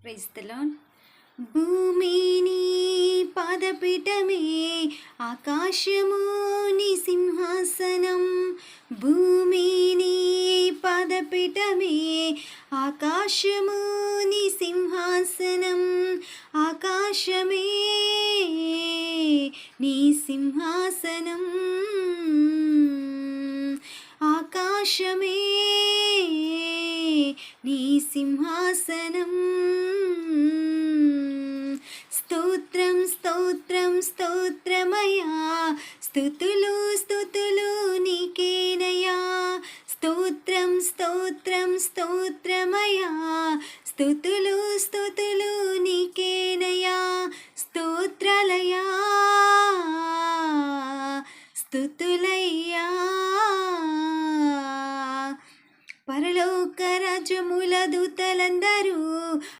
Praise the lord. భూమి నీ పాదపీఠమే, ఆకాశము నీ సింహాసనం. భూమి నీ పాదపీఠమే, ఆకాశము నీ సింహాసనం. ఆకాశమే నీ సింహాసనం. ఆకాశమే నీ సింహాసనం. స్తోత్రం స్తోత్రం స్తోత్రమయా, స్తుతులు స్తుతులు నీకేనయా. స్తోత్రం స్తోత్రం స్తోత్రమయా, స్తుతులు స్తుతులు నీకే